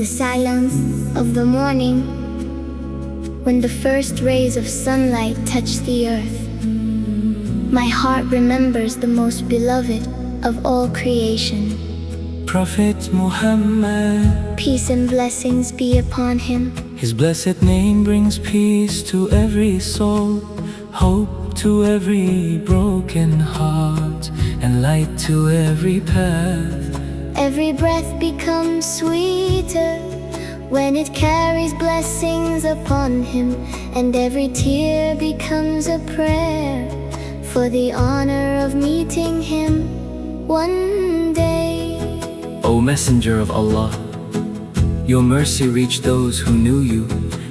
silence of the morning, when the first rays of sunlight touch the earth, my heart remembers the most beloved of all creation. Prophet Muhammad, peace and blessings be upon him. his blessed name brings peace to every soul, hope to every broken heart, and light to every path. Every breath becomes sweeter when it carries blessings upon him, and every tear becomes a prayer for the honor of meeting him one day. O Messenger of Allah, your mercy reached those who knew you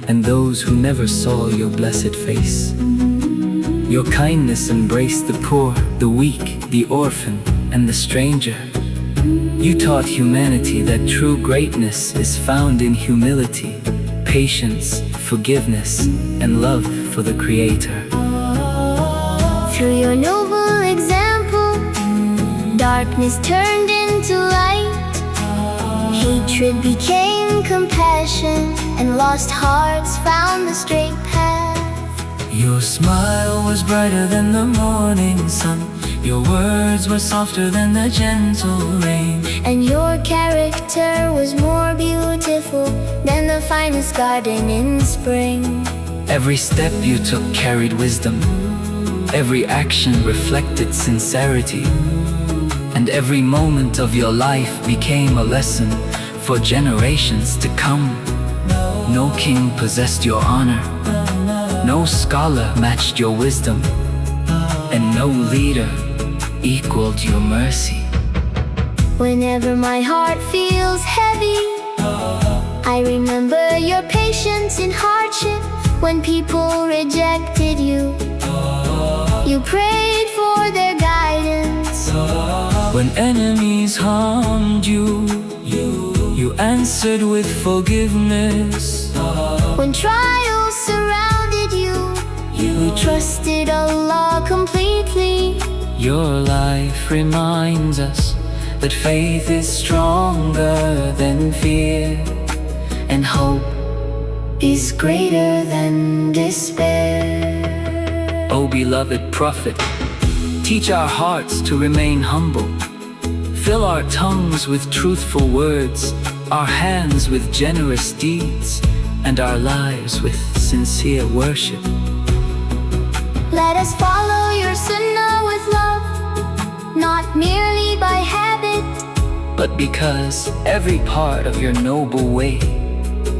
and those who never saw your blessed face. Your kindness embraced the poor, the weak, the orphan, and the stranger. You taught humanity that true greatness is found in humility, patience, forgiveness, and love for the Creator. Through your noble example, darkness turned into light, hatred became compassion, and lost hearts found the straight path. Your smile was brighter than the morning sun, your words were softer than the gentle rain, and your character was more beautiful than the finest garden in spring. Every step you took carried wisdom, every action reflected sincerity, and every moment of your life became a lesson for generations to come. No king possessed your honor, no scholar matched your wisdom, and no leader equaled your mercy. Whenever my heart feels heavy, I remember your patience in hardship. When people rejected you, you prayed for their guidance. When enemies harmed you, you answered with forgiveness. When trials surrounded you, you trusted Allah completely. Your life reminds us that faith is stronger than fear, and hope is greater than despair. O beloved Prophet, teach our hearts to remain humble. Fill our tongues with truthful words, our hands with generous deeds, and our lives with sincere worship. Let us follow your sunnah with love, not merely by habit, but because every part of your noble way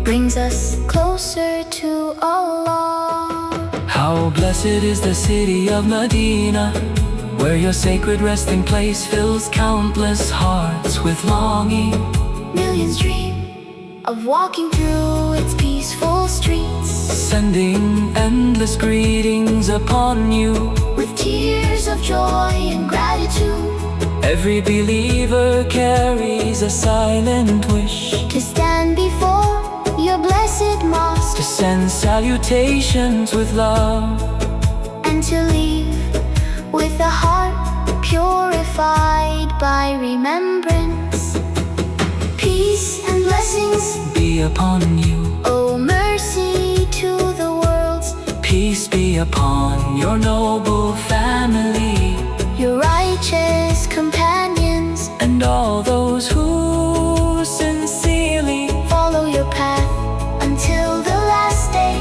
brings us closer to Allah. How blessed is the city of Madinah, where your sacred resting place fills countless hearts with longing. Millions dream of walking through its peaceful streets, sending endless greetings upon you with tears of joy and gratitude. Every believer carries a silent wish to stand before your blessed mosque, to send salutations with love, and to leave with a heart purified by remembrance. Peace and blessings be upon you, O mercy to the worlds. Peace be upon your noble family, your righteous companions, and all those who sincerely follow your path until the last day.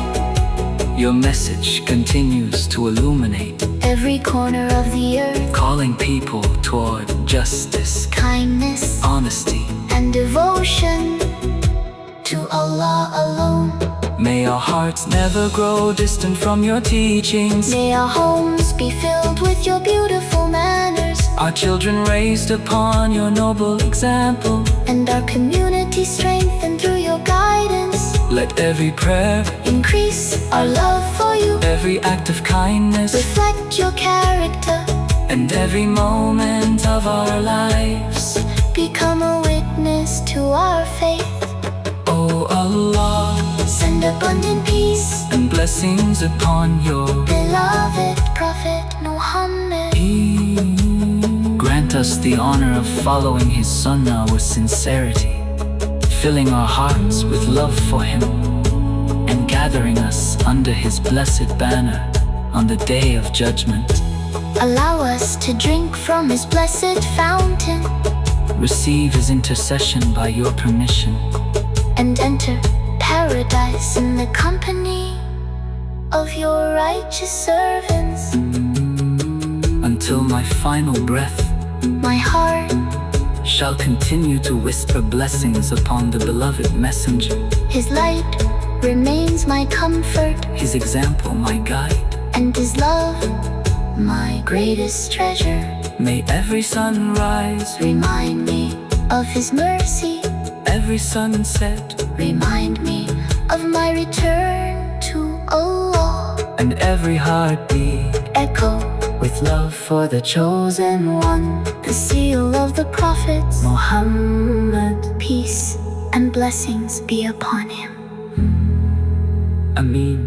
Your message continues to illuminate every corner of the earth, calling people toward justice, kindness, honesty, and devotion to Allah alone. May our hearts never grow distant from your teachings. May our homes be filled with your beautiful manners, our children raised upon your noble example, and our community strengthened through your guidance. Let every prayer increase our love for you, every act of kindness reflect your character, and every moment of our lives become a witness to our faith. O Allah, send abundant peace and blessings upon your beloved Prophet Muhammad. Grant us the honor of following his sunnah with sincerity, filling our hearts with love for him and gathering us under his blessed banner on the day of judgment. Allow us to drink from his blessed fountain Receive his intercession by your permission, and enter paradise in the company of your righteous servants. until my final breath My heart, shall continue to whisper blessings upon the beloved messenger, his light remains my comfort, his example my guide. and his love my greatest treasure. May every sunrise, Remind me of his mercy, every sunset, remind me of my return to Allah. and every heartbeat Echo with love for the chosen one, the seal of the prophets, Muhammad. peace and blessings be upon him. Ameen.